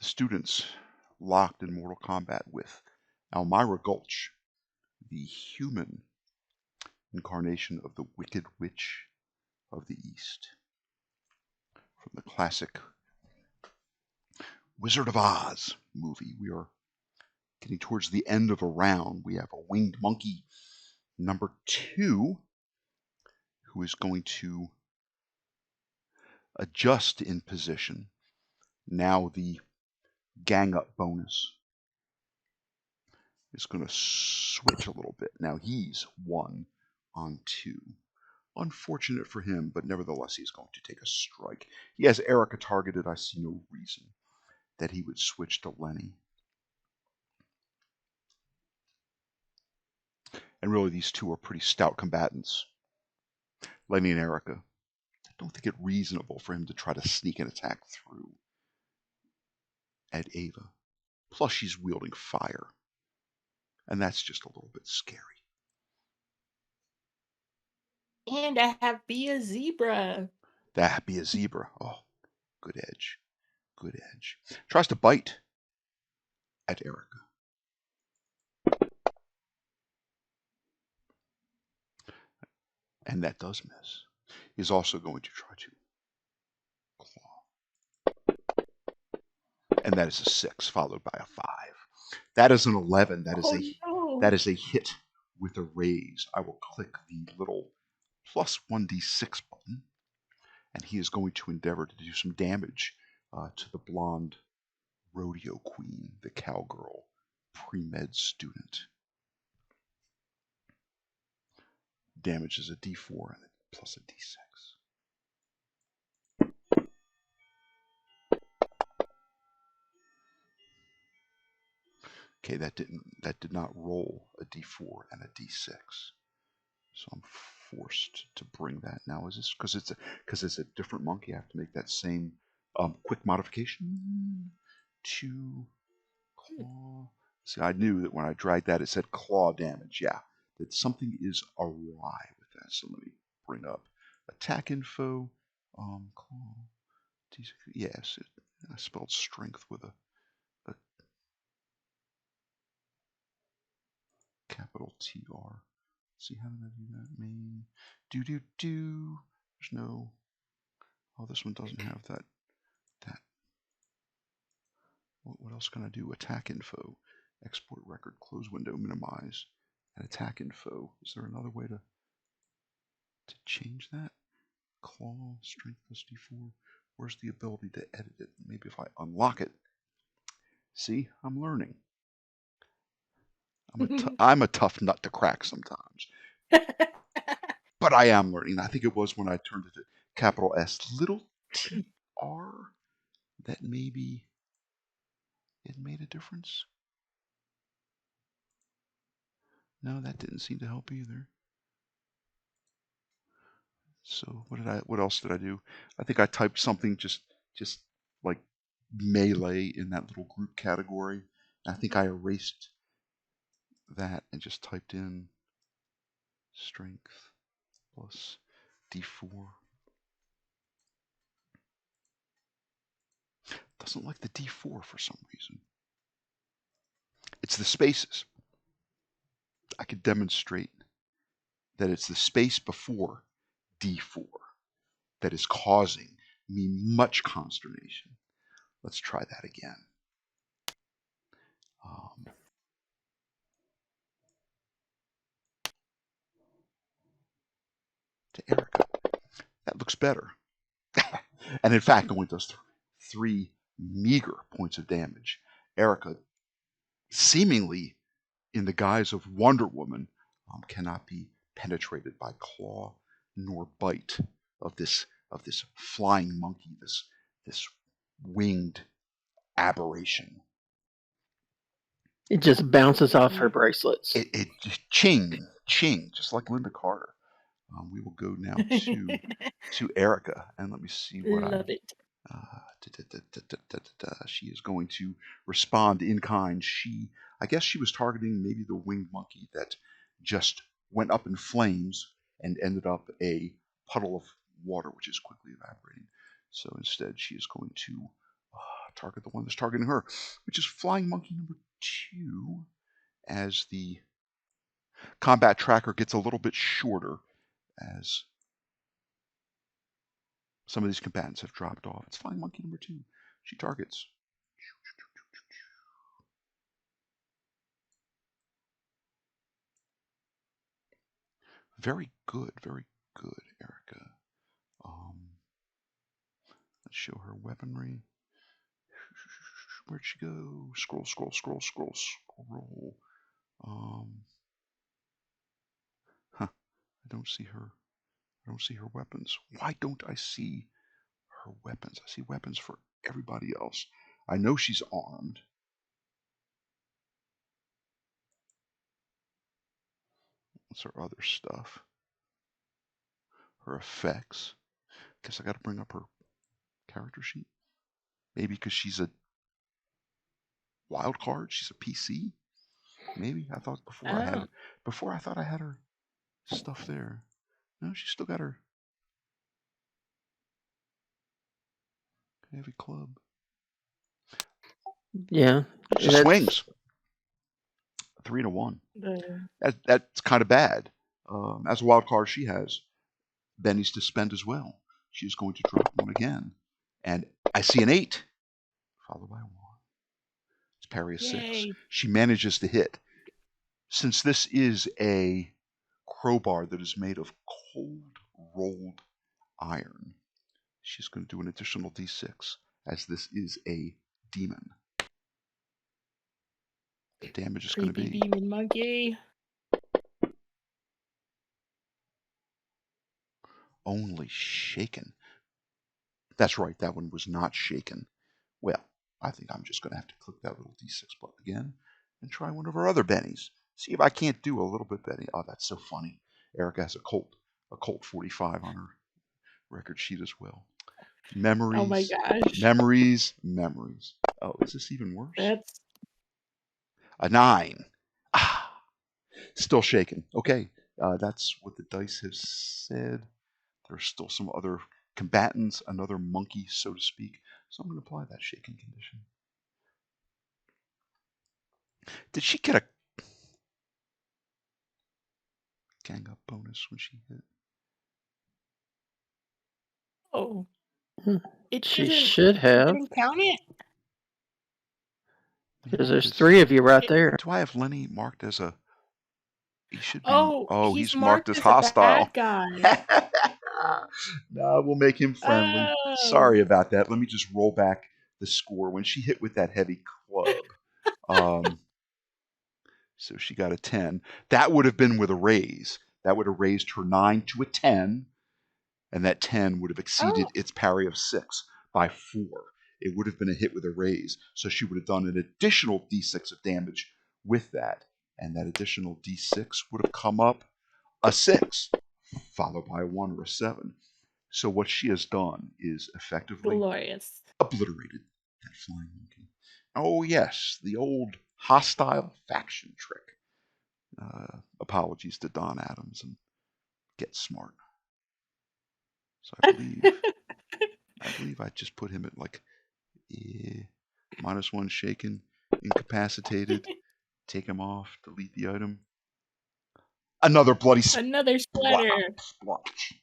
The students locked in mortal combat with Elmira Gulch, the human incarnation of the Wicked Witch of the East. From the classic Wizard of Oz movie. We are getting towards the end of a round. We have a winged monkey, number 2, who is going to adjust in position. Now the gang up bonus is going to switch a little bit. Now he's 1 on 2. Unfortunate for him, but nevertheless he's going to take a strike. He has Erica targeted. I see no reason that he would switch to Lenny. And really these two are pretty stout combatants, Lenny and Erica. I don't think it reasonable for him to try to sneak an attack through at Ava. Plus she's wielding fire. And that's just a little bit scary. And I have Be a Zebra. That be a zebra. Oh, good edge. Good edge. Tries to bite at Erica. And that does miss. He's also going to try to claw. And that is a 6, followed by a 5. That is an 11. That is a hit with a raise. I will click the little plus 1d6 button, and he is going to endeavor to do some damage to the blonde rodeo queen, the cowgirl pre-med student. Damage is a d4 and plus a d6. Okay, that did not roll a d4 and a d6. So I'm forced to bring that now. Is this because it's a different monkey? I have to make that same quick modification to claw. See, I knew that when I dragged that, it said claw damage. Yeah, that something is awry with that. So let me bring up attack info. Claw. Yes, I spelled strength with a capital TR. See, how did I do that? Main. Do. There's no. Oh, this one doesn't have that. What else can I do? Attack info. Export record. Close window. Minimize. And attack info. Is there another way to change that? Claw. Strength plus D4. Where's the ability to edit it? Maybe if I unlock it. See, I'm learning. I'm a tough nut to crack sometimes. But I am learning. I think it was when I turned it to capital S, little tr, that maybe it made a difference. No, that didn't seem to help either. So what else did I do? I think I typed something just like melee in that little group category. I think I erased that and just typed in strength plus D4. Doesn't like the D4 for some reason. It's the spaces. I could demonstrate that it's the space before D4 that is causing me much consternation. Let's try that again. To Erica. That looks better. And in fact, it only does 3 meager points of damage. Erica, seemingly in the guise of Wonder Woman, cannot be penetrated by claw nor bite of this flying monkey, this winged aberration. It just bounces off her bracelets. It ching, just like Linda Carter. We will go now to Erica, and let me see what Love it. She is going to respond in kind. I guess she was targeting maybe the winged monkey that just went up in flames and ended up a puddle of water, which is quickly evaporating. So instead, she is going to target the one that's targeting her, which is flying monkey number 2, as the combat tracker gets a little bit shorter as some of these combatants have dropped off. It's flying monkey number 2. She targets. Very good, Erica. Let's show her weaponry. Where'd she go? Scroll. I don't see her. I don't see her weapons. Why don't I see her weapons? I see weapons for everybody else. I know she's armed. What's her other stuff? Her effects. Guess I got to bring up her character sheet. Maybe because she's a wild card. She's a PC. Maybe I thought before I thought I had her stuff there. No, she's still got her heavy club. Yeah. She swings 3-1. That's kind of bad. As a wild card, she has bennies to spend as well. She's going to drop 1 again, and I see an 8, followed by 1. It's parry a 6. Yay. She manages to hit. Since this is a crowbar that is made of cold rolled iron, she's going to do an additional d6, as this is a demon. The damage is going to be demon monkey. Only shaken. That's right, that one was not shaken. Well, I think I'm just going to have to click that little d6 button again and try one of our other bennies. See if I can't do a little bit benny. Oh, that's so funny. Erica has a Colt 45 on her record sheet as well. Memories. Oh my gosh. Memories. Oh, is this even worse? That's a 9. Still shaken. Okay, that's what the dice have said. There's still some other combatants, another monkey, so to speak. So I'm going to apply that shaken condition. Did she get a gang up bonus when she hit? Oh. She should have. Didn't count it? Because there's 3 of you right there. Do I have Lenny marked as a... He should be... Oh, he's marked as hostile. A bad guy. No, we'll make him friendly. Oh. Sorry about that. Let me just roll back the score. When she hit with that heavy club, so she got a 10. That would have been with a raise. That would have raised her 9 to a 10, and that 10 would have exceeded its parry of 6 by 4. It would have been a hit with a raise, so she would have done an additional d6 of damage with that, and that additional d6 would have come up a 6, followed by a 1 or a 7. So what she has done is effectively obliterated that flying monkey. Oh yes, the old hostile faction trick. Apologies to Don Adams and Get Smart. So I believe I just put him at like -1 shaken, incapacitated. Take him off. Delete the item. Another bloody another splatter. Splotch.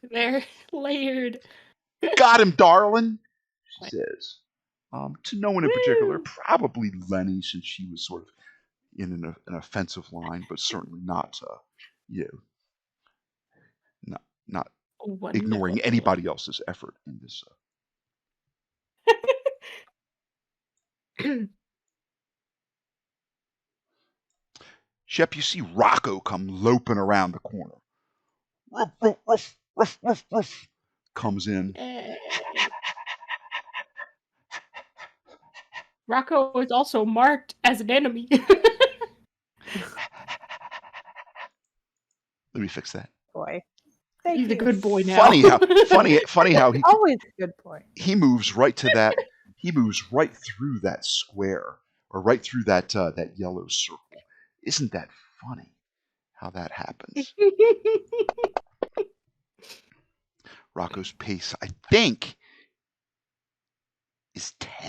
They're layered. Got him, darling, she says. To no one in particular, probably Lenny, since she was sort of in an offensive line, but certainly not, not ignoring anybody else's effort in this. Shep, you see Rocco come loping around the corner. Ruff, ruff, ruff, ruff, ruff, ruff. Comes in. Rocco is also marked as an enemy. Let me fix that. Boy. He's a good boy now. Funny how he always a good boy. He moves right to that. He moves right through that square, or right through that that yellow circle. Isn't that funny how that happens? Rocco's pace, I think,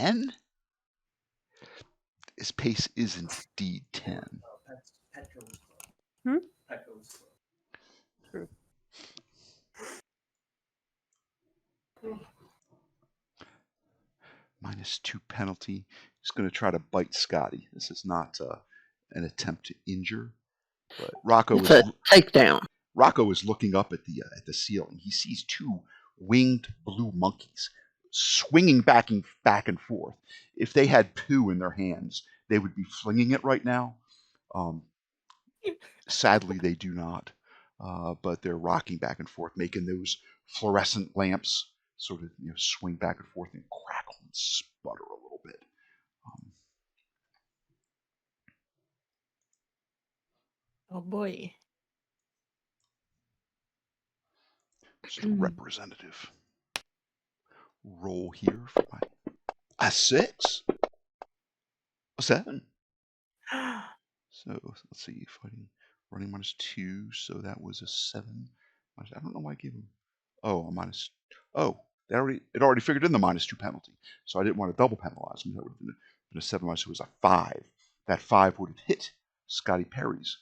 10? His pace is indeed 10. Hmm? True. -2 penalty. He's going to try to bite Scotty. This is not an attempt to injure, but It's a takedown. Rocco is looking up at the ceiling. He sees 2 winged blue monkeys swinging back and forth. If they had poo in their hands, they would be flinging it right now. Sadly, they do not. But they're rocking back and forth, making those fluorescent lamps sort of swing back and forth and crackle and sputter a little bit. Oh boy. Just a representative roll here for a 6, a 7. So let's see, fighting, running -2, so that was a 7. I don't know why I gave him. Oh, a minus. Oh, it already figured in the -2 penalty, so I didn't want to double penalize him. That would have been a 7 minus. So it was a 5. That 5 would have hit Scotty Perry's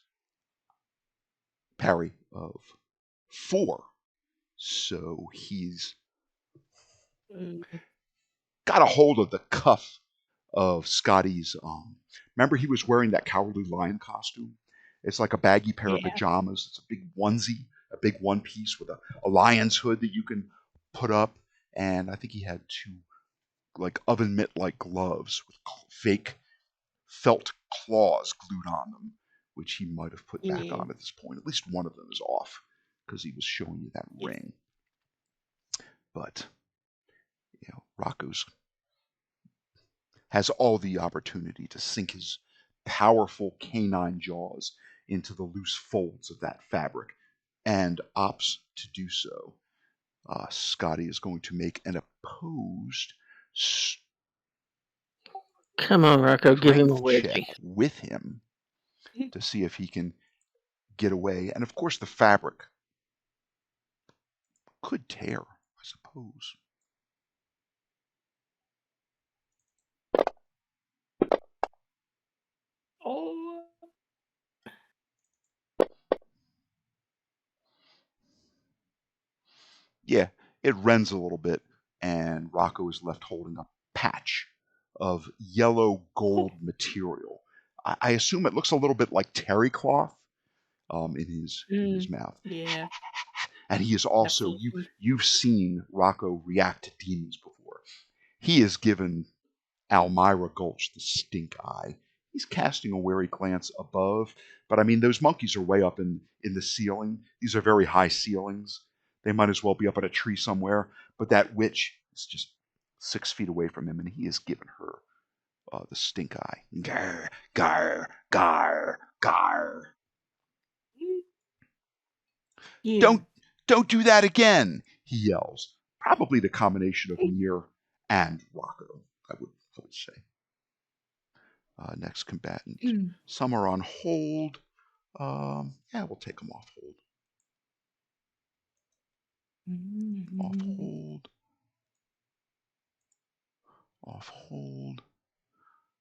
parry of 4. So he's got a hold of the cuff of Scotty's. Remember, he was wearing that Cowardly Lion costume. It's like a baggy pair of pajamas. It's a big onesie, a big one piece with a lion's hood that you can put up. And I think he had 2 like oven mitt like gloves with fake felt claws glued on them, which he might have put back on at this point. At least one of them is off because he was showing you that ring. But Rocco's has all the opportunity to sink his powerful canine jaws into the loose folds of that fabric and opts to do so. Scotty is going to make an opposed Come on, Rocco, give him a wedgie. check with him to see if he can get away. And of course, the fabric could tear, I suppose. Oh. Yeah, it rends a little bit, and Rocco is left holding a patch of yellow gold material. I assume it looks a little bit like terry cloth in his mouth. Yeah. And he is also you've seen Rocco react to demons before. He has given Almira Gulch the stink eye. He's casting a wary glance above, but I mean those monkeys are way up in the ceiling. These are very high ceilings. They might as well be up at a tree somewhere. But that witch is just 6 feet away from him, and he has given her the stink eye. Gar, gar, gar, gar. Yeah. Don't do that again, he yells. Probably the combination of Mir and Rocco, I would say. Next combatant. Some are on hold. Yeah, we'll take them off hold. Off hold. Off hold.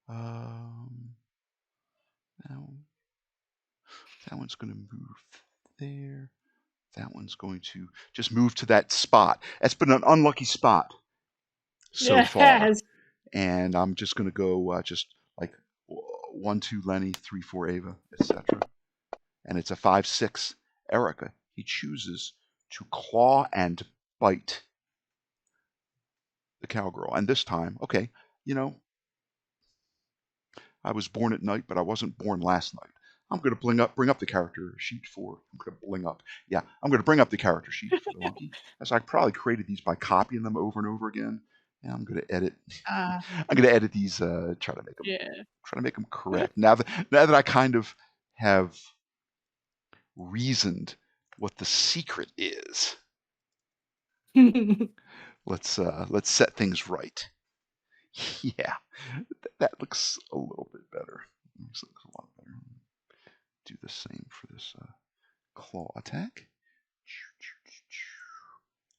Now that one's going to move there. That one's going to just move to that spot. That's been an unlucky spot so far. And I'm just going to go just like 1, 2 Lenny, 3, 4 Ava, etc. And it's a 5, 6 Erica. He chooses to claw and bite the cowgirl. And this time, okay, I was born at night, but I wasn't born last night. I'm going to bring up the character sheet for. I'm going to bring up the character sheet for the monkey. As I probably created these by copying them over and over again. And I'm going to edit. I'm going to edit these. Try to make them correct. Now that I kind of have reasoned what the secret is, let's set things right. Yeah, that looks a little bit better. Looks a lot better. Do the same for this claw attack.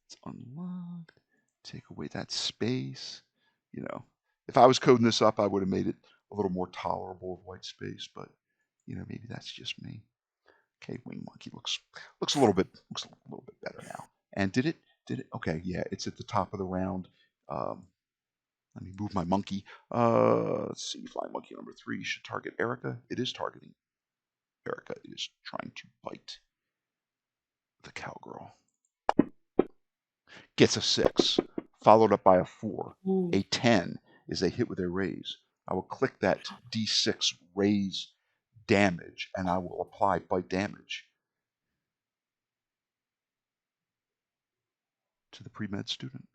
It's unlocked. Take away that space. If I was coding this up, I would have made it a little more tolerable of white space, but maybe that's just me. Okay, wing monkey looks a little bit better now. And did it? Okay, yeah, it's at the top of the round. Let me move my monkey. Let's see, flying monkey number 3 should target Erica. It is targeting Erica. It is trying to bite the cowgirl. Gets a 6, followed up by a 4. Ooh. A 10 is a hit with a raise. I will click that D6 raise damage, and I will apply bite damage to the pre-med student.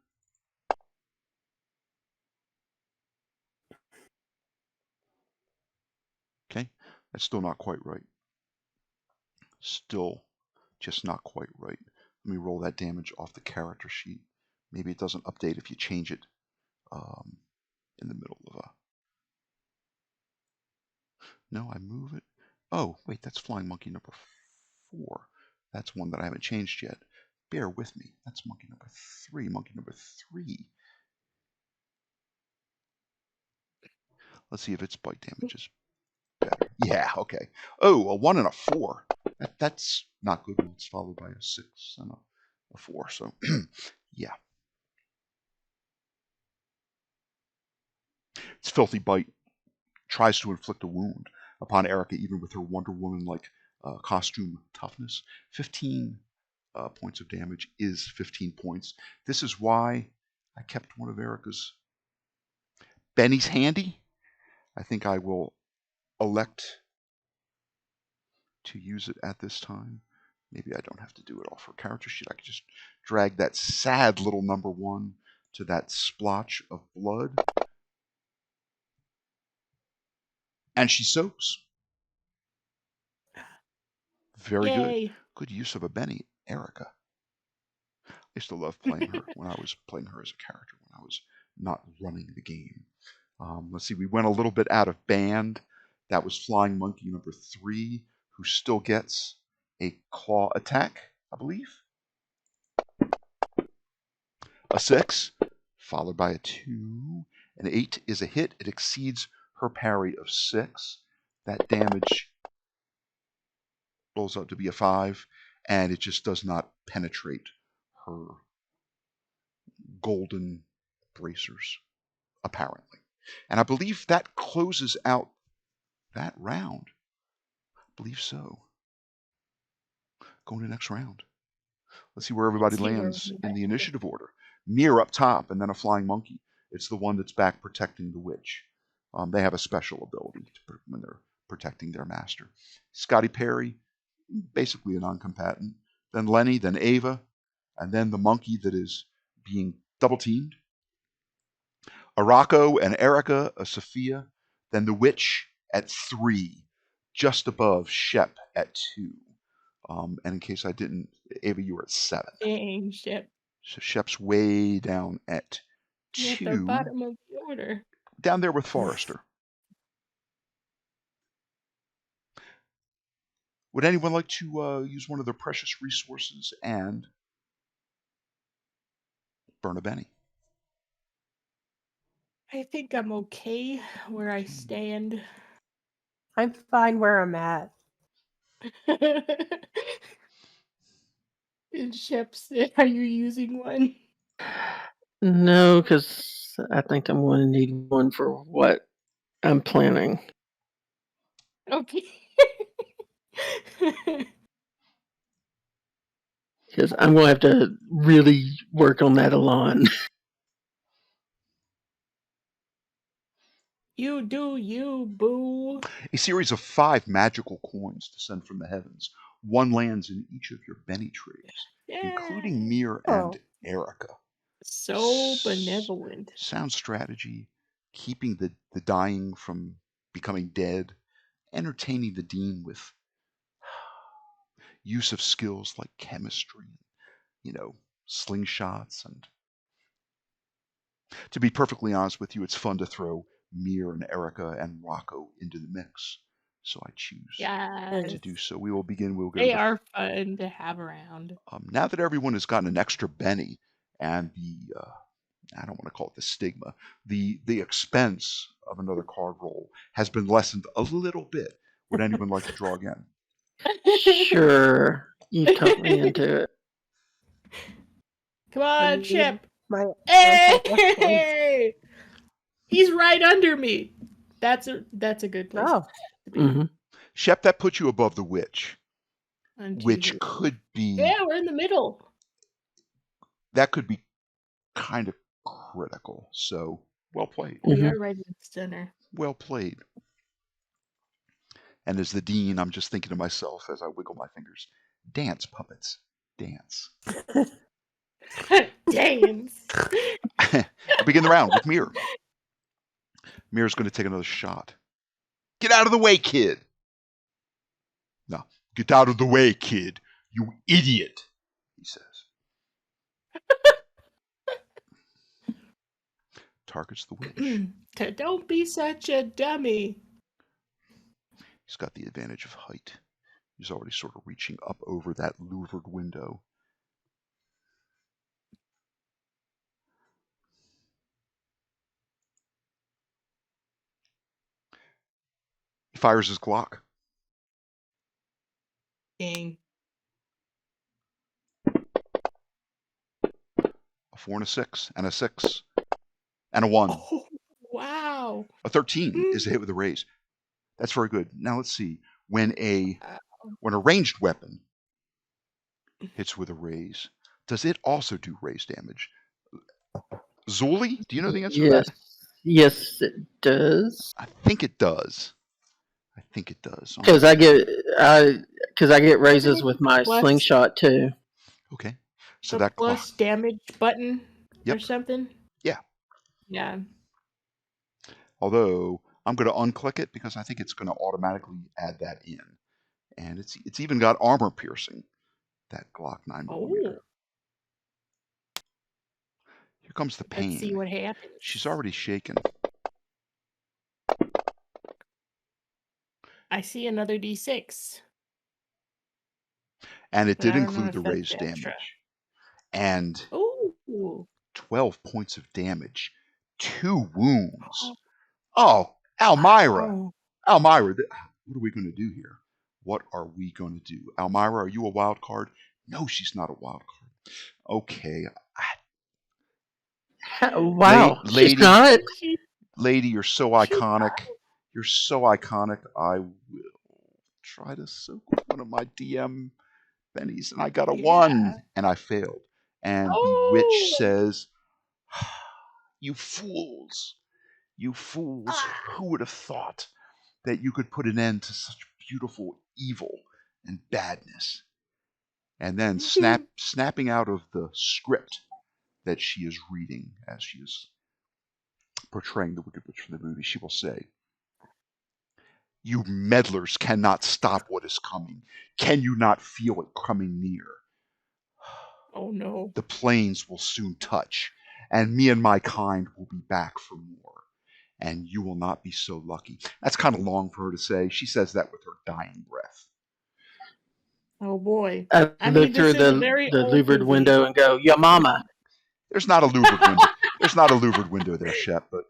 Okay, that's still not quite right. Still just not quite right. Let me roll that damage off the character sheet. Maybe it doesn't update if you change it in the middle of a... No, I move it. Oh, wait, that's flying monkey number 4. That's one that I haven't changed yet. Bear with me. That's monkey number 3. Monkey number 3. Let's see if its bite damage is better. Yeah, okay. Oh, a 1 and a 4. That's not good. It's followed by a 6 and a 4. So, yeah. Its filthy bite tries to inflict a wound upon Erica, even with her Wonder Woman-like costume toughness. 15 points of damage is 15 points. This is why I kept one of Erica's bennies handy. I think I will elect to use it at this time. Maybe I don't have to do it off her character sheet. I could just drag that sad little number 1 to that splotch of blood. And she soaks. Very Yay. good. Good use of a Benny, Erica. I used to love playing her when I was playing her as a character, when I was not running the game. Let's see, we went a little bit out of band. That was flying monkey number 3, who still gets a claw attack, I believe. A 6, followed by a 2. An 8 is a hit. It exceeds her parry of 6. That damage rolls out to be a 5, and it just does not penetrate her golden bracers, apparently. And I believe that closes out that round. I believe so. Going to the next round. Let's see where everybody lands in the initiative order. Mir up top, and then a flying monkey. It's the one that's back protecting the witch. They have a special ability when they're protecting their master. Scotty Perry, basically a non-combatant. Then Lenny, then Ava, and then the monkey that is being double-teamed. Araco and Erica, a Sophia. Then the witch at 3, just above Shep at 2. And in case I didn't, Ava, you were at 7. Dang, Shep. So Shep's way down at 2. At the bottom of the order. Down there with Forrester. Would anyone like to use one of their precious resources and burn a Benny? I think I'm okay where I stand. I'm fine where I'm at. And Shep said, are you using one? No, because I think I'm going to need one for what I'm planning. Okay. Because I'm going to have to really work on that Elan. You do you, boo. A series of 5 magical coins descend from the heavens. One lands in each of your Benny trees, including Mir and Erica. So benevolent. Sound strategy, keeping the dying from becoming dead, entertaining the dean with use of skills like chemistry, slingshots, and to be perfectly honest with you, it's fun to throw Mir and Erica and Rocco into the mix. So I choose to do so. We will begin. We'll go. They are fun to have around. Now that everyone has gotten an extra Benny, and I don't want to call it the stigma, the expense of another card roll has been lessened a little bit. Would anyone like to draw again? Sure. You've talked me into it. Come I on, need Shep. my anti-luck points. Hey! He's right under me. That's a good place Oh, to be. Hmm. Shep, that puts you above the witch, On which Jesus. could be, Yeah, we're in the middle. that could be kind of critical. So, well played. We Mhm. are right in the center. Well played. And as the dean, I'm just thinking to myself as I wiggle my fingers, dance, puppets, dance. Dance. I begin the round with Mir. Mir's going to take another shot. Get out of the way, kid. No, get out of the way, kid. You idiot, he says. Targets the witch. Don't be such a dummy. He's got the advantage of height. He's already sort of reaching up over that louvered window. He fires his Glock. Dang. A 4 and a 6, and a 6, and a 1. Oh, wow. A 13 is a hit with a raise. That's very good. Now let's see. When a ranged weapon hits with a raise, does it also do raise damage? Zuli, do you know the answer to Yes. that? Yes, it does. I think it does. Because I get raises with my Plus- slingshot too. Okay. So the that plus Glock. damage button or Yep. something? Yeah. Yeah. Although I'm going to unclick it because I think it's going to automatically add that in. And it's even got armor piercing, that Glock 9mm. Oh. Here comes the pain. Let's see what happens. She's already shaken. I see another D6. And it But I did don't know include if the that's raised extra. damage. And Ooh. 12 points of damage. 2 wounds. Oh, Almira. oh. Almira, what are we going to do here? What are we going to do? Almira, are you a wild card? No, she's not a wild card. Okay. Wow. Lady, She's not. Lady, you're so iconic. You're so iconic. I will try to soak with one of my DM bennies, and I got a 1, and I failed. And the witch says, "You fools! You fools! Who would have thought that you could put an end to such beautiful evil and badness?" And then snapping out of the script that she is reading as she is portraying the Wicked Witch from the movie, she will say, "You meddlers cannot stop what is coming. Can you not feel it coming near? Oh no. The plains will soon touch, and me and my kind will be back for more. And you will not be so lucky." That's kind of long for her to say. She says that with her dying breath. Oh boy. I look this through is a very the old louvered movie. window and go, "Your mama." There's not a louvered window. There's not a louvered window there, Shep, but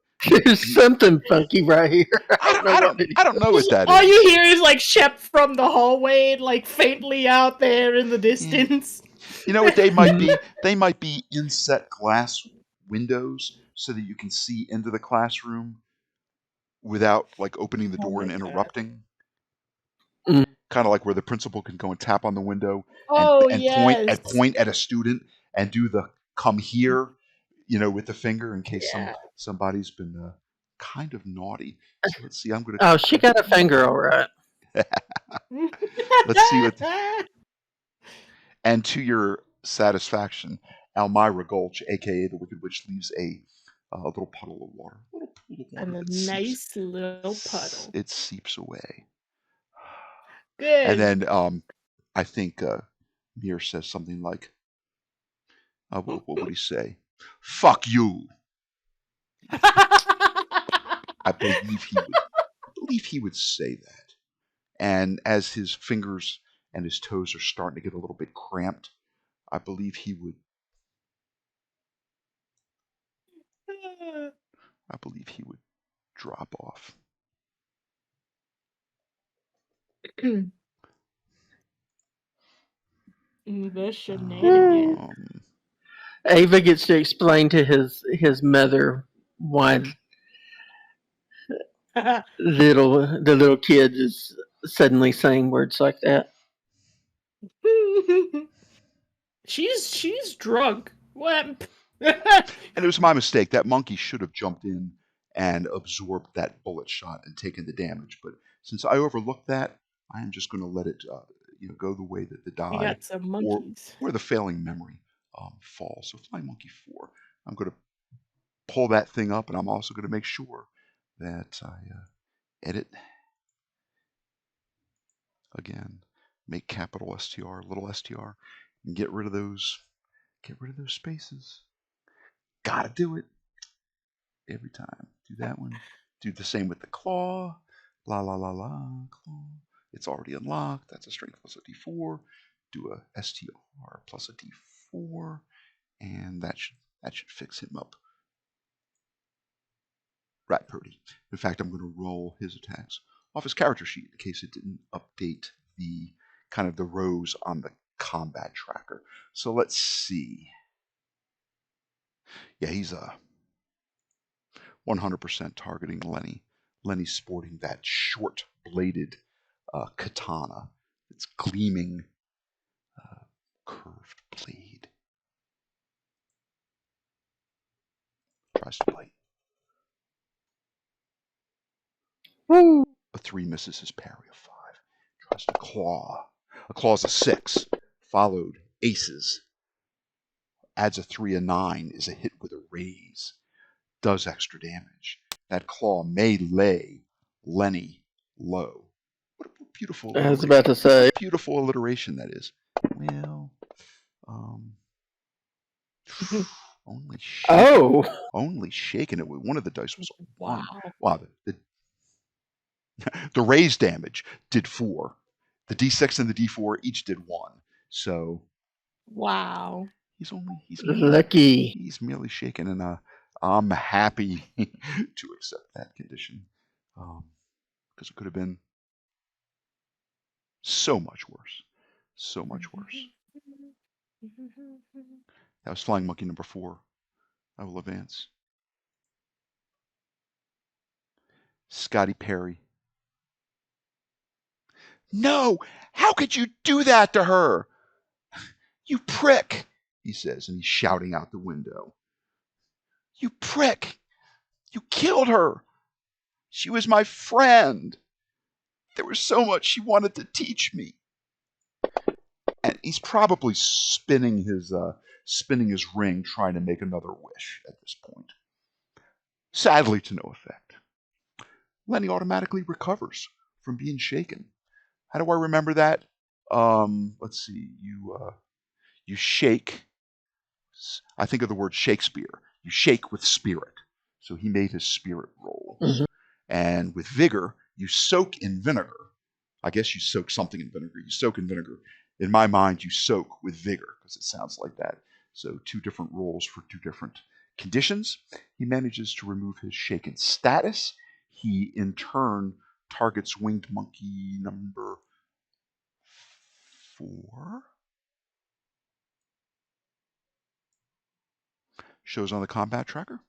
There's something funky right here. I don't know what that All is. you hear is like Shep from the hallway, like faintly out there in the distance. You know what they might be? They might be inset glass windows so that you can see into the classroom without like opening the Oh door my and God. interrupting. Mm. Kind of like where the principal can go and tap on the window Oh, and yes. point at a student and do the "come here," with the finger in case Yeah. somebody's been kind of naughty. So let's see. I'm gonna. Oh, she got a finger all right. Let's see what. And to your satisfaction, Almira Gulch, aka the Wicked Witch, leaves a little puddle of water, a little pool of water. And a that seeps- nice little puddle. It seeps away. Good. And then I think Mir says something like, what would he say? "Fuck you." I believe he would say that. And as his fingers and his toes are starting to get a little bit cramped, I believe he would I believe he would drop off. The shenanigans. Ava gets to explain to his mother why the little kid is suddenly saying words like that. She's drunk. What? And it was my mistake. That monkey should have jumped in and absorbed that bullet shot and taken the damage. But since I overlooked that, I am just going to let it go the way that the We die got some monkeys. or the failing memory falls. So flying monkey 4. I'm going to pull that thing up, and I'm also going to make sure that I edit again, make capital STR, little str, and get rid of those spaces. Gotta do it every time. Do that one. Do the same with the claw. La la la la claw. It's already unlocked. That's a strength plus a d4. Do a STR plus a d4, and that should fix him up. Right, Purdy. In fact, I'm going to roll his attacks off his character sheet in case it didn't update the kind of the rows on the combat tracker. So let's see. Yeah, he's 100% targeting Lenny. Lenny's sporting that short-bladed katana. It's gleaming curved blade. Tries to bite. Woo. A 3 misses his parry of 5. Tries to claw. A claw's a 6. Followed aces. Adds a 3, a 9. Is a hit with a raise. Does extra damage. That claw may lay Lenny low. What a beautiful I was about to say. beautiful alliteration that is. Well, only shaking it with one of the dice was a 1. Wow, the raise damage did 4. The D6 and the D4 each did 1. So wow. He's lucky. He's merely shaken, and I'm happy to accept that condition because it could have been so much worse. So much worse. That was flying monkey number 4. I will advance. Scotty Perry. No! How could you do that to her? You prick, he says, and he's shouting out the window. You prick! You killed her! She was my friend. There was so much she wanted to teach me. And he's probably spinning his ring, trying to make another wish at this point. Sadly, to no effect. Lenny automatically recovers from being shaken. How do I remember that? Let's see. You shake. I think of the word Shakespeare. You shake with spirit. So he made his spirit rolls. Mhm. And with vigor, you soak in vinegar. I guess you soak something in vinegar. You soak in vinegar. In my mind, you soak with vigor because it sounds like that. So 2 different rolls for 2 different conditions. He manages to remove his shaken status. He, in turn, targets winged monkey number 4. Shows on the combat tracker.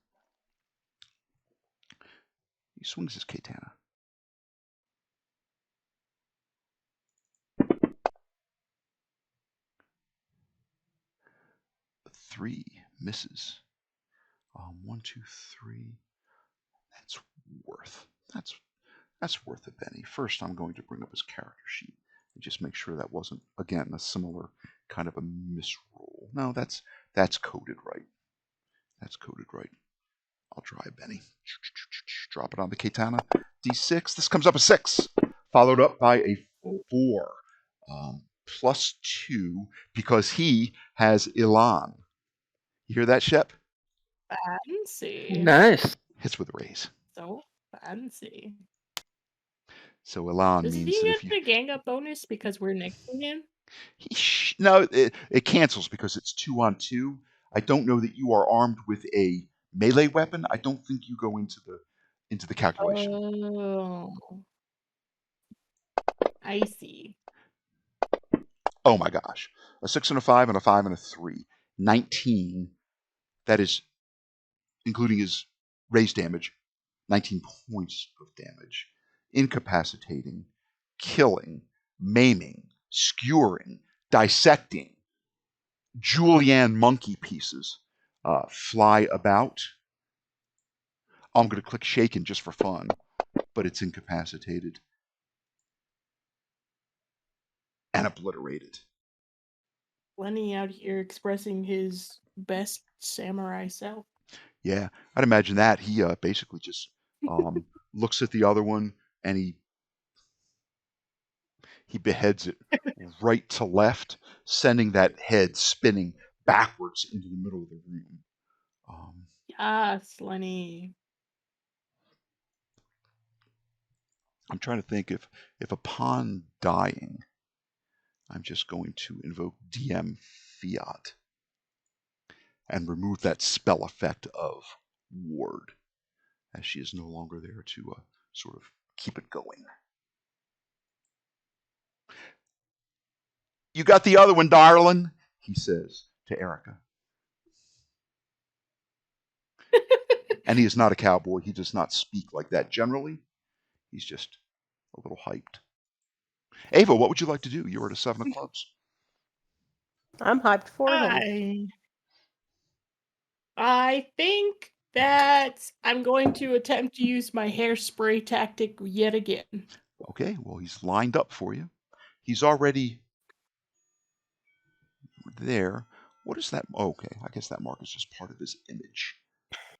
He swings his katana. 3 misses. 1, 2, 3. That's worth. That's worth a penny. First, I'm going to bring up his character sheet and just make sure that wasn't, again, a similar kind of a misroll. No, that's coded right. That's coded right. I'll try a penny. Drop it on the katana. D6. This comes up a 6, followed up by a 4. Plus 2 because he has Elan. You hear that, Shep? Fancy. Nice. Hits with a raise. So fancy. So Elan Does means he that get if you the gang up bonus because we're next to him? no, it cancels because it's 2 on 2. I don't know that you are armed with a melee weapon, I don't think you go into the calculation. Oh, I see. Oh my gosh. A 6 and a 5 and a 5 and a 3. 19. That is, including his raised damage, 19 points of damage. Incapacitating, killing, maiming, skewering, dissecting. Julianne monkey pieces fly about. I'm going to click shaken just for fun, but it's incapacitated and obliterated. Lenny out here expressing his best samurai self. Yeah, I'd imagine that. He basically just looks at the other one and he beheads it right to left, sending that head spinning backwards into the middle of the room. Yes, Lenny. I'm trying to think if upon dying, I'm just going to invoke DM Fiat and remove that spell effect of Ward, as she is no longer there to sort of keep it going. You got the other one, darling, he says to Erica. And he is not a cowboy. He does not speak like that generally. He's just a little hyped. Ava, what would you like to do? You're at a 7 of clubs. I'm hyped for him. I think that I'm going to attempt to use my hairspray tactic yet again. Okay, well, he's lined up for you. He's already there. What is that? Oh, okay, I guess that mark is just part of his image.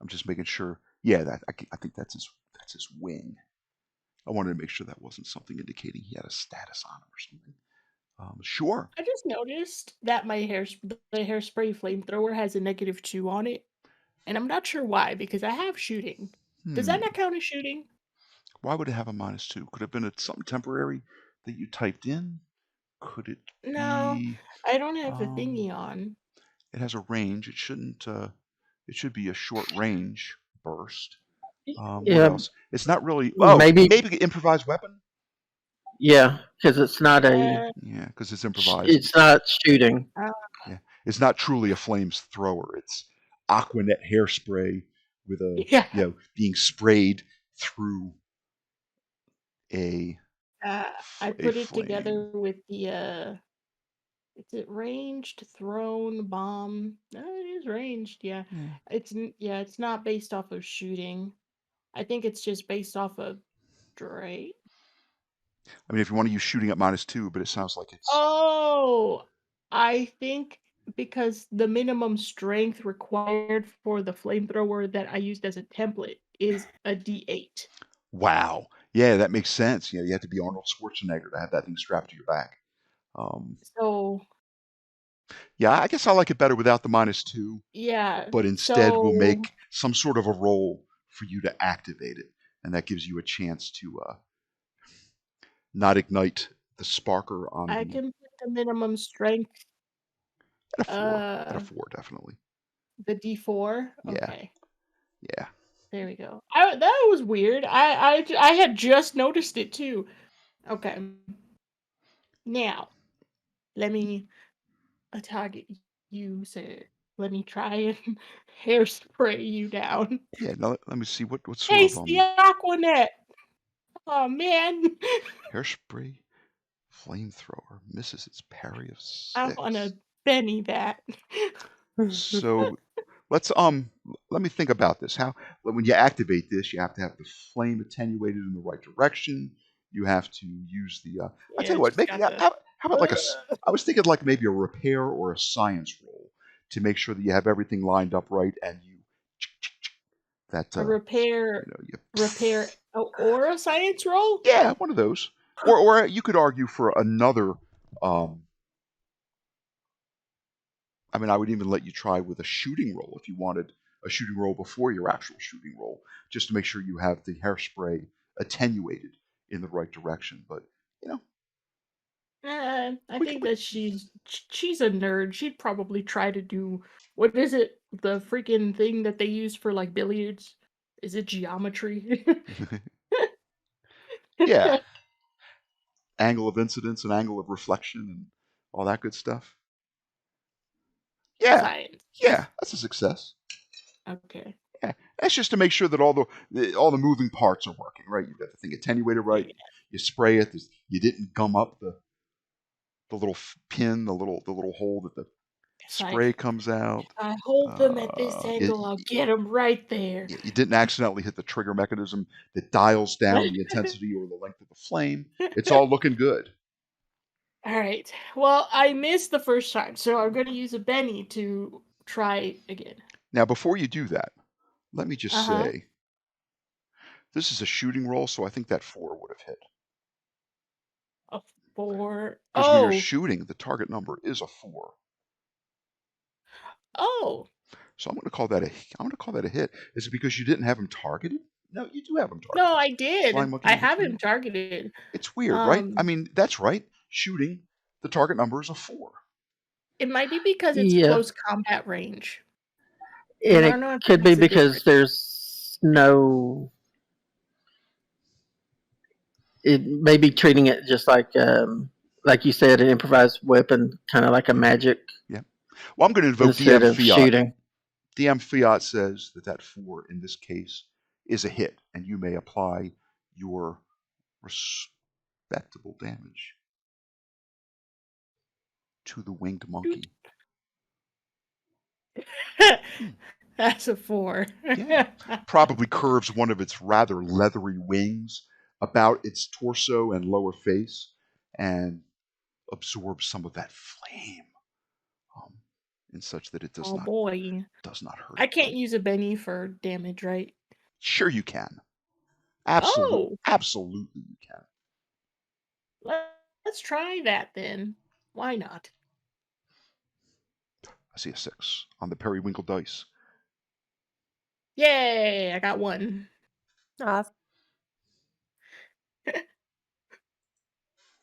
I'm just making sure. Yeah, I think that's his wing. I wanted to make sure that wasn't something indicating he had a status on him or something. Sure. I just noticed that the hairspray flamethrower has a -2 on it, and I'm not sure why because I have shooting. Does that not count as shooting? Why would it have a -2? Could it have been something temporary that you typed in? Could it No, be? I don't have the thingy on. It has a range. It shouldn't. It should be a short range burst. What Yeah, else? It's not really. Oh, maybe. maybe improvised weapon. Yeah, because it's not a. Yeah, because it's improvised. It's not shooting. Yeah, it's not truly a flames thrower. It's Aquanet hairspray with Yeah. being sprayed through a I a put it flame. together with the is it ranged, thrown, bomb? No, it is ranged, yeah. It's not based off of shooting. I think it's just based off of Dre. I mean, if you want to use shooting at -2, but it sounds like it's. Oh, I think because the minimum strength required for the flamethrower that I used as a template is a D8. Wow. Yeah, that makes sense. You have to be Arnold Schwarzenegger to have that thing strapped to your back. So Yeah, I guess I like it better without the -2, yeah, but instead we'll make some sort of a roll for you to activate it, and that gives you a chance to not ignite the sparker on I can put the minimum strength at a 4. At a 4, definitely. the D4. Yeah. Okay. Yeah. There we go. That was weird. I had just noticed it too. Okay. Now, let me target you, sir. Let me try and hairspray you down. Yeah. Now let me see what sort Taste of the Aquanet. Oh man. hairspray flamethrower misses its parry of 6. I wanna Benny that. So let's let me think about this. How when you activate this, you have to have the flame attenuated in the right direction. You have to use the. I tell you what, make how about like I was thinking like maybe a repair or a science roll to make sure that you have everything lined up right and you that a repair you, or a science roll? Yeah, one of those. Or you could argue for another. I mean, I would even let you try with a shooting roll if you wanted a shooting roll before your actual shooting roll, just to make sure you have the hairspray attenuated in the right direction. But I We, think we, that she's a nerd. She'd probably try to do what is it? The freaking thing that they use for like billiards? Is it geometry? yeah, angle of incidence and angle of reflection and all that good stuff. Yeah, Science. yeah, that's a success. Okay. Yeah, that's just to make sure that all the moving parts are working, right? You've got the thing attenuated right. Yeah. You spray it. You didn't gum up the little pin, the little hole that the It's like spray comes out. if I hold them at this You, angle, I'll get them right there. you didn't accidentally hit the trigger mechanism that dials down the intensity or the length of the flame. It's all looking good. All right. Well, I missed the first time, so I'm going to use a Benny to try again. Now, before you do that, let me just Uh-huh. say, this is a shooting roll, so I think that 4 would have hit. A 4. Because when you're Oh. shooting, the target number is a 4. Oh. So I'm going to call that a hit. Is it because you didn't have him targeted? No, you do have him targeted. No, I did. Flying monkey I number have 3. him targeted. It's weird, right? I mean, that's right. Shooting, the target number is a 4. It might be because it's Yeah. close combat range. And I it don't know if could be makes a because difference. there's no. It may be treating it just like you said, an improvised weapon, kind of like a magic. Yeah. Well, I'm going to invoke instead DM of Fiat. shooting. DM Fiat says that 4 in this case is a hit, and you may apply your respectable damage to the winged monkey. That's a 4. Yeah. Probably curves one of its rather leathery wings about its torso and lower face and absorbs some of that flame in such that it does Oh boy. does not hurt. I can't use a Benny for damage, right? Sure you can. Oh. Absolutely you can. Let's try that then. Why not? I see a 6 on the periwinkle dice. Yay! I got 1. Awesome.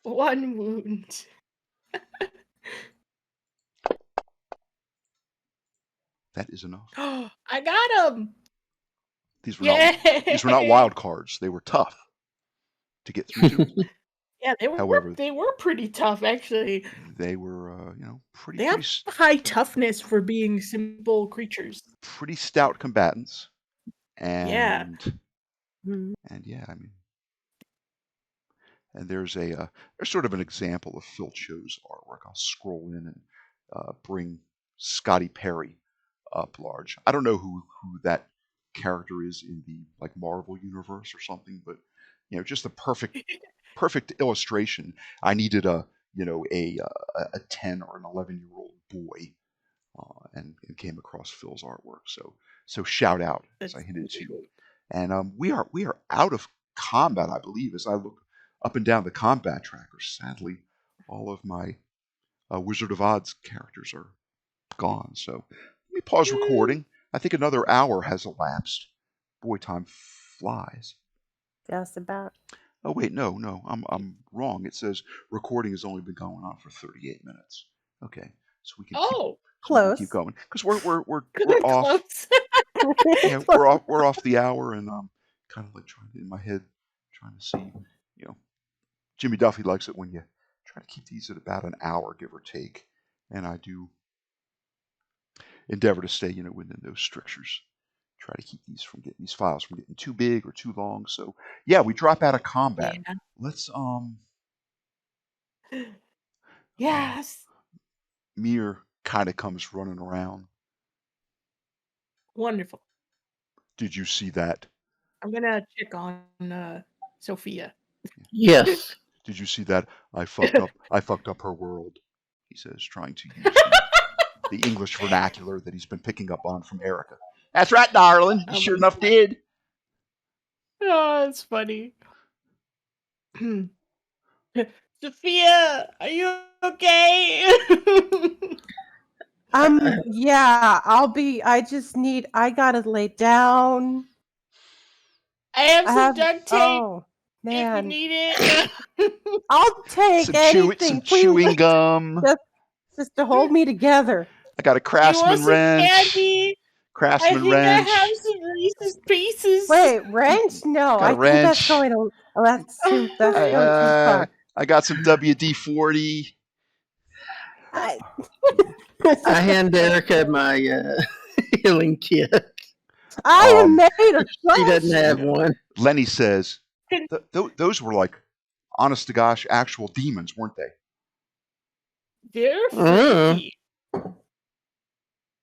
1 wound. That is enough. I got him. These were not wild cards. They were tough to get through to. Yeah, However, they were pretty tough actually. They were pretty They have high toughness for being simple creatures. pretty stout combatants. Yeah. And yeah, I mean, and there's sort of an example of Phil Cho's artwork. I'll scroll in and bring Scotty Perry up large. I don't know who that character is in the like Marvel universe or something, but just a perfect illustration. I needed a 10 or an 11-year-old boy, and came across Phil's artwork. So shout out, as I hinted to. And we are out of combat, I believe, as I look up and down the combat tracker. Sadly, all of my Wizard of Oz characters are gone. So let me pause recording. I think another hour has elapsed. Boy, time flies. Just about. Oh wait, no, I'm wrong. It says recording has only been going on for 38 minutes. Okay, so we can keep going because we're off. Yeah, we're off the hour, and kind of like trying in my head, trying to see. Jimmy Duffy likes it when you try to keep these at about an hour, give or take, and I do endeavor to stay, within those strictures. Try to keep these files from getting too big or too long. So yeah, we drop out of combat. Yeah. Let's Yes. Mir kind of comes running around. Wonderful. Did you see that? I'm gonna check on Sophia. Yes. Did you see that? I fucked up her world. He says, trying to use the English vernacular that he's been picking up on from Erica. That's right, darling. You sure enough did. Oh, it's funny. Sophia, are you okay? Yeah, I gotta lay down. I have some duct tape. If you Man, need it. I'll take Some anything. Please, chewing gum. just to hold me together. I got a You want Craftsman some wrench. candy? I Craftsman think I have wrench. some Reese's Pieces. Wait, wrench? No, Got a I think that's wrench. going. That's going too far. I got some WD-40. I, I hand Erica my healing kit. I am made of She doesn't flesh. have one. Lenny says, those were like, honest to gosh, actual demons, weren't they? They're Mm. freaky.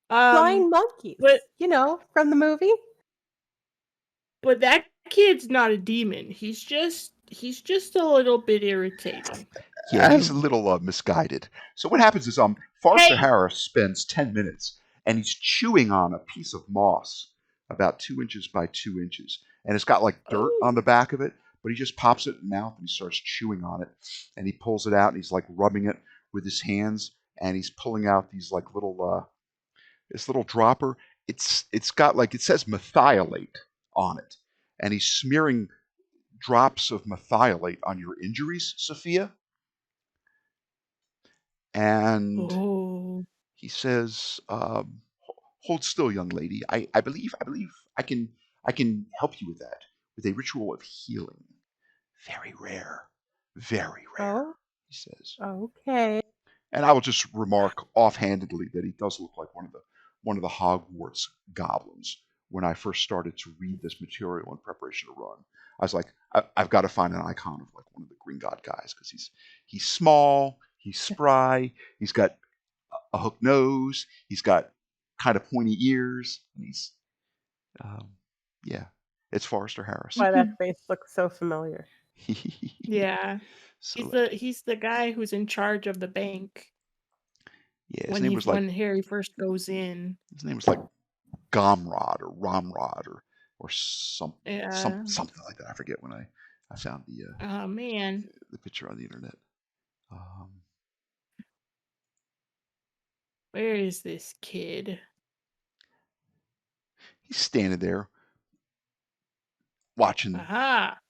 Flying monkeys. but- From the movie. But that kid's not a demon. He's just a little bit irritating. Yeah, he's a little misguided. So what happens is Forrester Harris spends 10 minutes and he's chewing on a piece of moss about 2 inches by 2 inches. And it's got like dirt on the back of it, but he just pops it in the mouth and he starts chewing on it. And he pulls it out and he's like rubbing it with his hands and he's pulling out these like little this little dropper. It's got like, it says methylate on it. And he's smearing drops of methylate on your injuries, Sophia. And he says, "Hold still, young lady. I believe I can help you with that, with a ritual of healing. Very rare, very rare." Oh, he says. okay. And I will just remark offhandedly that he does look like one of the Hogwarts goblins. When I first started to read this material in preparation to run, I was like, I've got to find an icon of like one of the Green God guys because he's small, he's spry, he's got a hook nose, he's got kind of pointy ears, and he's yeah, it's Forrester Harris. Why that face looks so familiar. Yeah. So, He's the guy who's in charge of the bank. Yeah, when Harry first goes in. His name was like Gomrod or Romrod or something like that. I forget when I found oh man, the picture on the internet. Where is this kid? He's standing there watching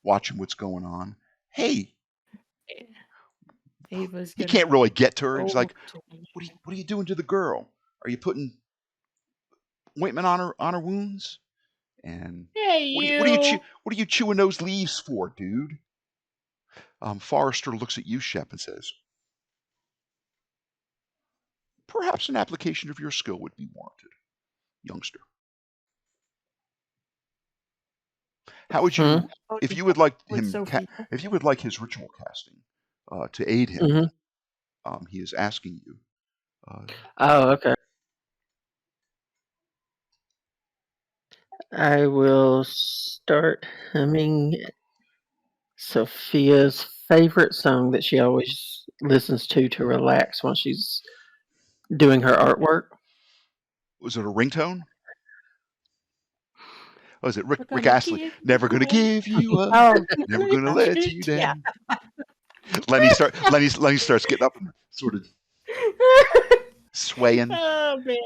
what's going on. Hey, Ava's he can't really get to her. He's like, to what are you doing to the girl? Are you putting ointment on her wounds? And Hey, what are you chewing those leaves for, dude? Forrester looks at you, Shep, and says, perhaps an application of your skill would be warranted, youngster. How would you, if you would like him, if you would like his ritual casting to aid him? He is asking you. Oh, okay. I will start humming Sophia's favorite song that she always listens to relax while she's doing her artwork. Was it a ringtone? Was it Rick Astley? Never gonna give you up. Never gonna let you down. Yeah. Lenny starts getting up and sort of swaying. Oh man!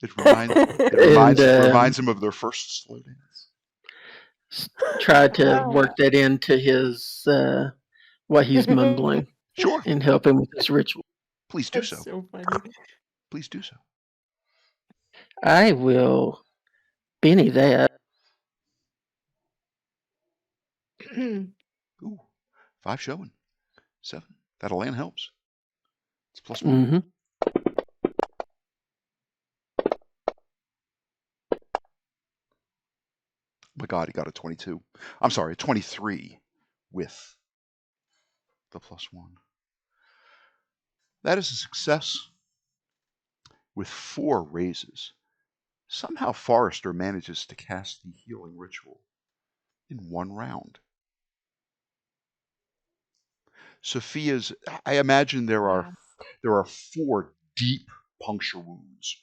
It reminds him of their first slow dance. Try to work that into his what he's mumbling. Sure. And help him with his ritual. Please do That's so. so funny. Please do so. I will Benny that. Ooh, 5 showing. 7. That'll land helps. It's +1. Mm-hmm. My God, he got a 22. I'm sorry, a 23 with the +1. That is a success with 4 raises. Somehow Forrester manages to cast the healing ritual in 1 round. Sophia's, I imagine there are 4 deep puncture wounds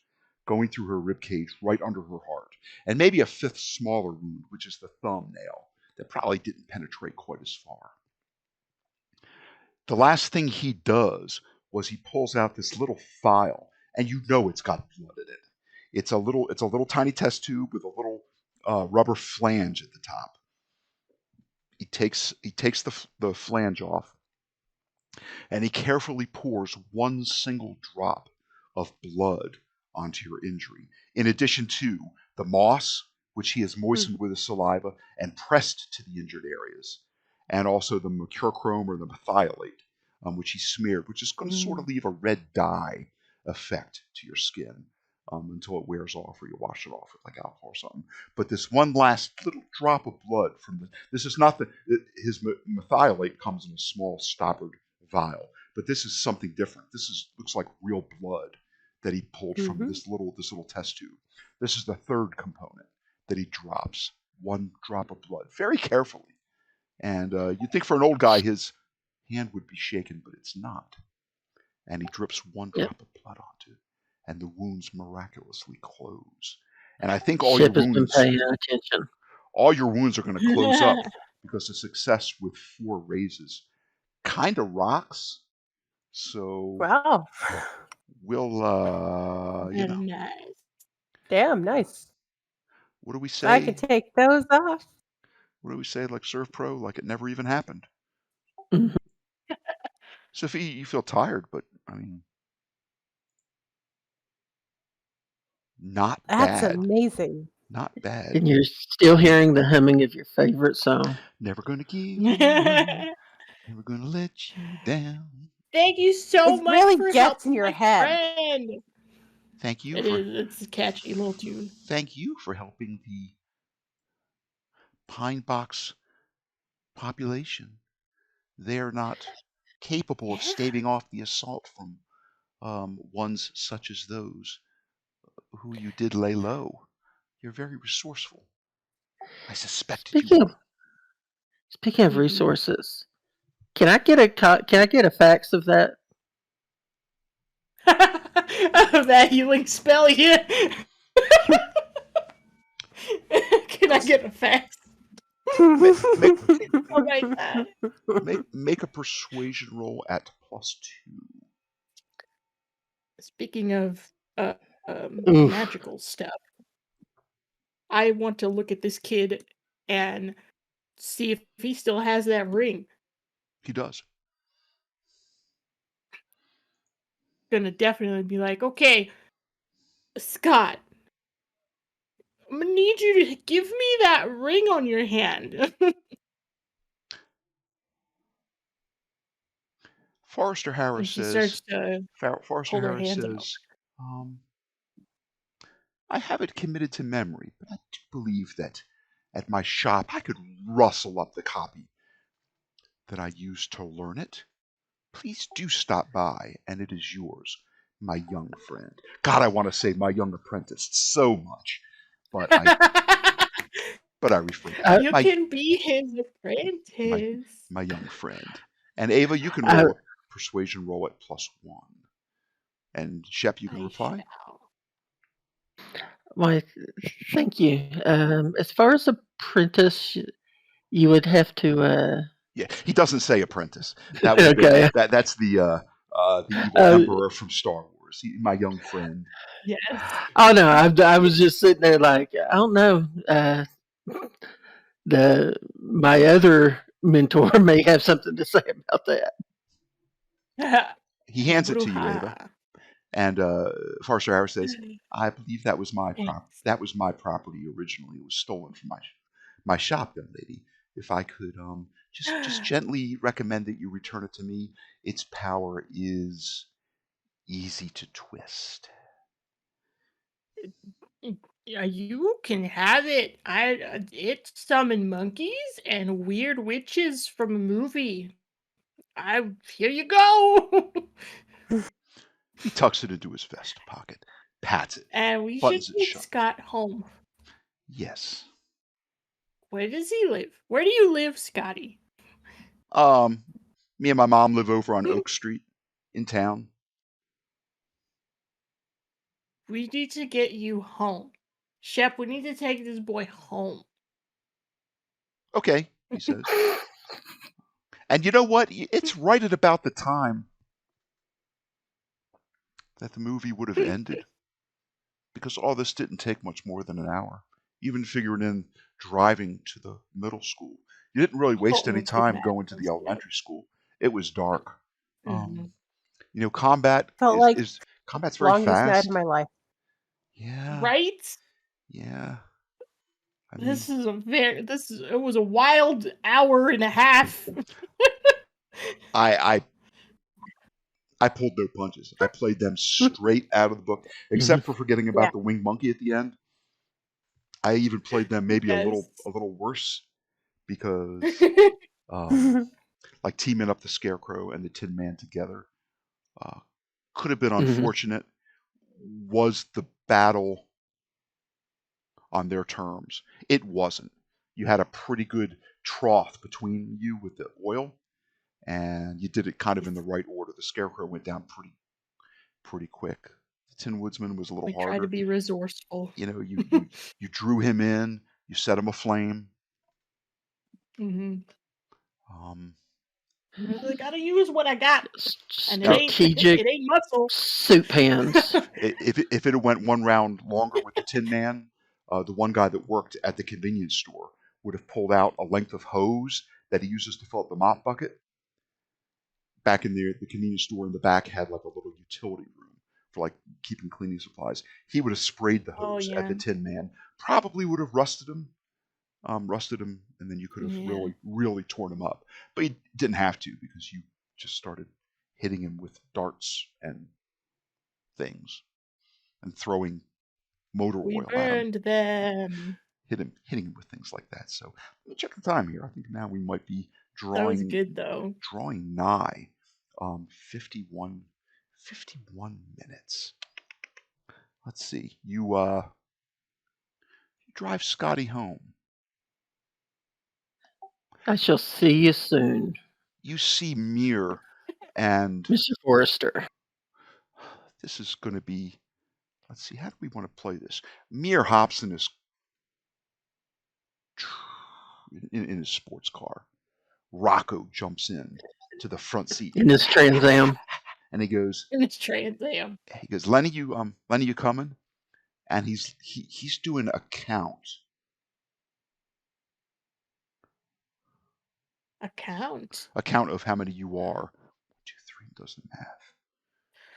going through her ribcage right under her heart, and maybe a 5th smaller wound, which is the thumbnail, that probably didn't penetrate quite as far. The last thing he does was he pulls out this little phial, and you know it's got blood in it. It's a little tiny test tube with a little rubber flange at the top. He takes the flange off, and he carefully pours one single drop of blood onto your injury, in addition to the moss, which he has moistened with his saliva and pressed to the injured areas, and also the mercurochrome or the methylate, which he smeared, which is going to sort of leave a red dye effect to your skin until it wears off or you wash it off with like alcohol or something. But this one last little drop of blood from this is not his methylate comes in a small stoppered vial, but this is something different. Looks like real blood that he pulled from this little test tube. This is the third component that he drops. One drop of blood, very carefully. And you'd think for an old guy his hand would be shaken, but it's not. And he drips one drop of blood onto it, and the wounds miraculously close. And I think all Shep your has been wounds, paying attention. all your wounds are going to close up because the success with 4 raises kind of rocks. So Wow. we'll, Nice. Damn, nice. what do we I can say? take those off. What do we say? Like Serve Pro, like it never even happened. Mhm. Sophie, you feel tired, but I mean, not That's bad. amazing. Not bad. And you're still hearing the humming of your favorite song. Never gonna give you up. Never gonna let you down. Thank you so It much really for gets helping in your my head. friend. Thank you It's a catchy little tune. Thank you for helping the Pinebox population. They're not capable of Yeah. staving off the assault from ones such as those who you did lay low. You're very resourceful. I suspected you were. Speaking of resources, can I get a fax of that? That healing spell, yeah. Can I get a fax? I'll write that. Make a persuasion roll at +2. Speaking of Oof. magical stuff, I want to look at this kid and see if he still has that ring. He does. Gonna definitely be like, okay, Scott, I'm gonna need you to give me that ring on your hand. Forrester Harris And she says, starts to Forrester hold her Harris hands out. says, I have it committed to memory, but I do believe that at my shop I could rustle up the copy that I used to learn it. Please do stop by, and it is yours, my young friend. God, I want to say my young apprentice so much, but I refrain. You can be his apprentice. My young friend. And Ava, you can roll a persuasion roll at +1. And Shep, you can reply. Why, thank you. As far as apprentice, you would have to. Yeah, he doesn't say apprentice. That would Okay. that's the evil emperor from Star Wars. My young friend. Yes. Oh no, I was just sitting there like I don't know. My other mentor may have something to say about that. He hands it to you, Ava. And Forrester Harris says, I believe that was my property originally. It was stolen from my shop, young lady. If I could just gently recommend that you return it to me. Its power is easy to twist. Yeah, you can have it. It summoned monkeys and weird witches from a movie. Here you go. He tucks it into his vest pocket, pats it, And we should buttons it take shut. Scott home. Yes. Where does he live? Where do you live, Scotty? Me and my mom live over on Oak Street in town. We need to get you home. Shep, we need to take this boy home. Okay, he says. And you know what? It's right at about the time that the movie would have ended. Because all this didn't take much more than an hour. Even figuring in driving to the middle school. You didn't really waste any Colton's good time math. going to the elementary school. It was dark. Mhm. Combat Felt like combat's very longest night fast. of my life. Yeah, Right? yeah. I mean, This is it was a wild hour and a half. I pulled no punches. I played them straight out of the book, except for forgetting about the winged monkey at the end. I even played them maybe a Yes. little worse because like teaming up the Scarecrow and the Tin Man together could have been unfortunate. Was the battle on their terms? It wasn't. You had a pretty good trough between you with the oil, and you did it kind of in the right order. The Scarecrow went down pretty quick. The Tin Woodsman was a little We harder. try to be resourceful. You drew him in. You set him aflame. Mm-hmm. Um, I gotta use what I got, and Strategic it ain't muscle. soup hands. if it had went one round longer with the Tin Man, the one guy that worked at the convenience store would have pulled out a length of hose that he uses to fill up the mop bucket. Back in the convenience store in the back had like a little utility room for like keeping cleaning supplies. He would have sprayed the hose at the Tin Man. Probably would have rusted him, and then you could have really torn him up. But you didn't have to because you just started hitting him with darts and things and throwing motor We oil at him. burned them. Hitting him with things like that. So let me check the time here. I think now we might be drawing. That was good though. Drawing nigh. 51 minutes. Let's see. You drive Scotty home. I shall see you soon, You see Mir and Mr. Forrester. this is going to be. Let's see. How do we want to play this? Mir hops in his his sports car. Rocco jumps in to the front seat In his Trans Am. and he goes. In his Trans Am. He goes, Lenny, you coming? And he's doing a count. A count. A count of how many you are. 1, 2, 3, does the math.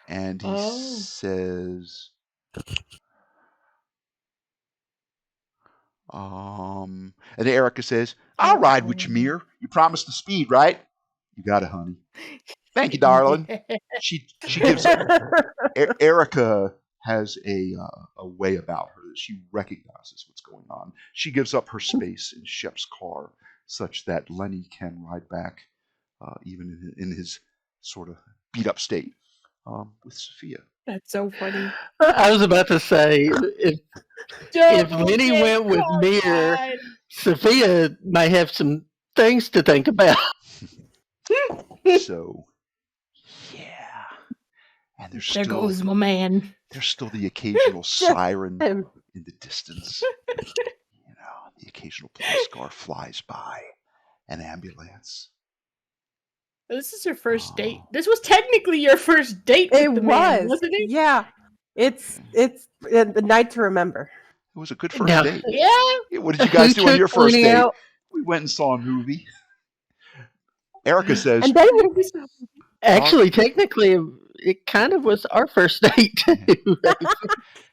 And he says, and Erica says, I'll ride with you, Mir. You promised the speed, right? You got it, honey. Thank you, darling. She gives Erica has a way about her that she recognizes what's going on. She gives up her space in Shep's car such that Lenny can ride back, even in his sort of beat up state, with Sophia. That's so funny. I was about to say, if Lenny went with Mir, Sophia might have some things to think about. So, yeah. And there goes my man. There's still the occasional siren in the distance. The occasional police car flies by, an ambulance. This is your first date. This was technically your first date with the man, wasn't it? Yeah. It's the night to remember. It was a good first date. Yeah. What did you guys do on your first date? We went and saw a movie. Erica says. And then actually, technically, it kind of was our first date too.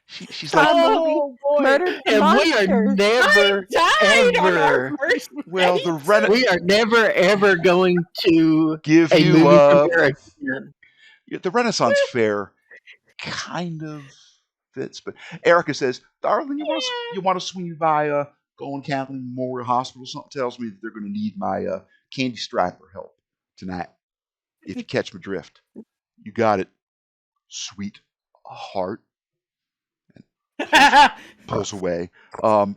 She's like, oh boy, murdered and we are never ever. Well, we are never ever going to give a you movie premiere again. The Renaissance Fair kind of fits, but Erica says, "Darling, you want to swing by Golden County Memorial Hospital? Something tells me that they're going to need my candy striper help tonight. If you catch my drift, you got it, sweet heart." Pulls away.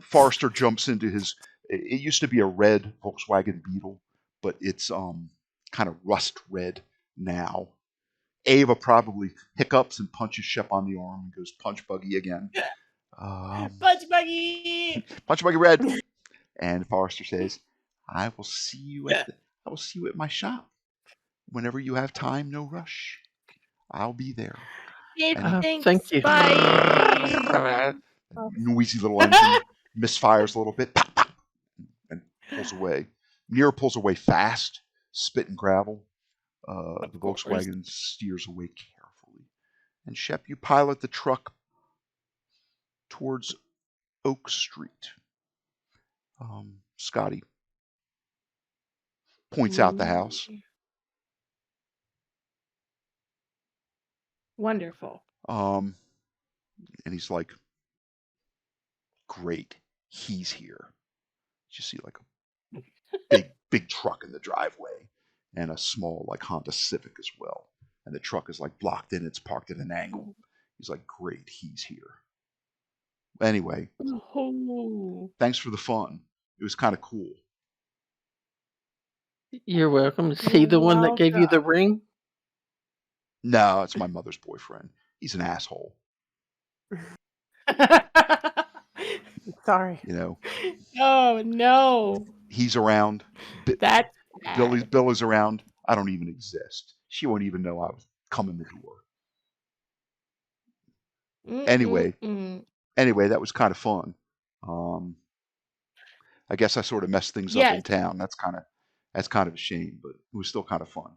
Forrester jumps into his. It used to be a red Volkswagen Beetle, but it's kind of rust red now. Ava probably hiccups and punches Shep on the arm and goes punch buggy again. Punch buggy. Punch buggy red. And Forrester says, "I will see you at my shop whenever you have time. No rush. I'll be there." Thanks. Thank you. Bye. Noisy little engine misfires a little bit, pop, pop, and pulls away. Nero pulls away fast, spitting gravel. Of The course. Volkswagen steers away carefully. And Shep, you pilot the truck towards Oak Street. Scotty points out the house. Wonderful. And he's like, great, he's here. You see like a big truck in the driveway and a small like Honda Civic as well. And the truck is like blocked in, it's parked at an angle. He's like, great, he's here. Anyway, thanks for the fun. It was kind of cool. You're welcome. Is he the one that gave you the ring? No, it's my mother's boyfriend. He's an asshole. Sorry. You know. Oh no. He's around. That's Bill is around. I don't even exist. She won't even know I was coming the door. Anyway, that was kind of fun. I guess I sort of messed things up in town. That's kind of a shame, but it was still kind of fun.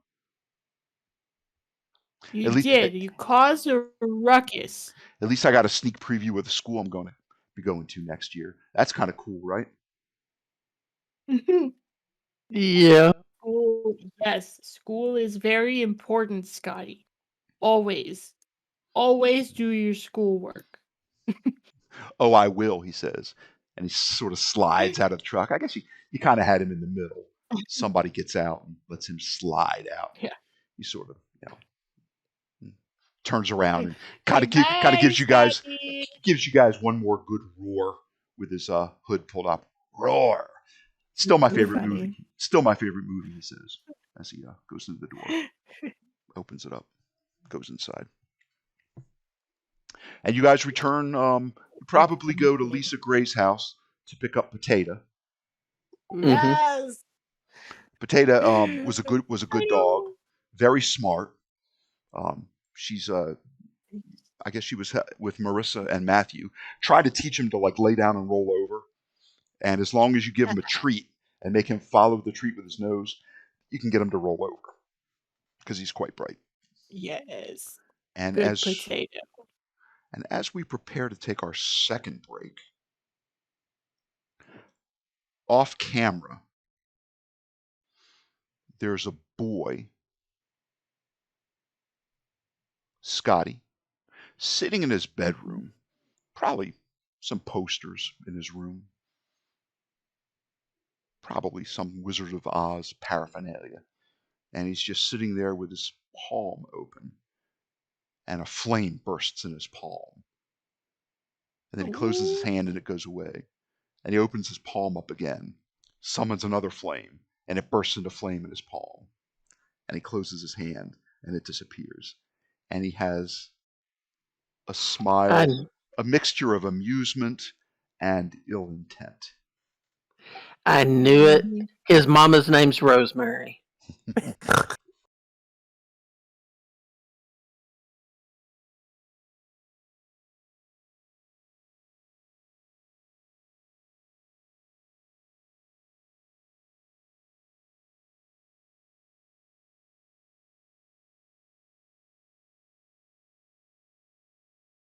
You did. You caused a ruckus. At least I got a sneak preview of the school I'm going to be going to next year. That's kind of cool, right? Yeah. Oh, yes, school is very important, Scotty. Always. Always do your schoolwork. Oh, I will, he says. And he sort of slides out of the truck. I guess you kind of had him in the middle. Somebody gets out and lets him slide out. Yeah. He sort of, turns around and kind of gives you guys one more good roar with his hood pulled up. Roar. Still my favorite movie. Still my favorite movie, he says, as he goes through the door, opens it up, goes inside. And you guys return, probably go to Lisa Gray's house to pick up Potato. Yes. Potato was a good dog, very smart. She's I guess she was with Marissa and Matthew. Tried to teach him to like lay down and roll over. And as long as you give him a treat and make him follow the treat with his nose, you can get him to roll over because he's quite bright. Yes. And good Potato. And as we prepare to take our second break, off camera, there's a boy, Scotty, sitting in his bedroom, probably some posters in his room, probably some Wizard of Oz paraphernalia, and he's just sitting there with his palm open, and a flame bursts in his palm. And then he closes his hand and it goes away. And he opens his palm up again, summons another flame, and it bursts into flame in his palm. And he closes his hand and it disappears. And he has a smile, a mixture of amusement and ill intent. I knew it. His mama's name's Rosemary.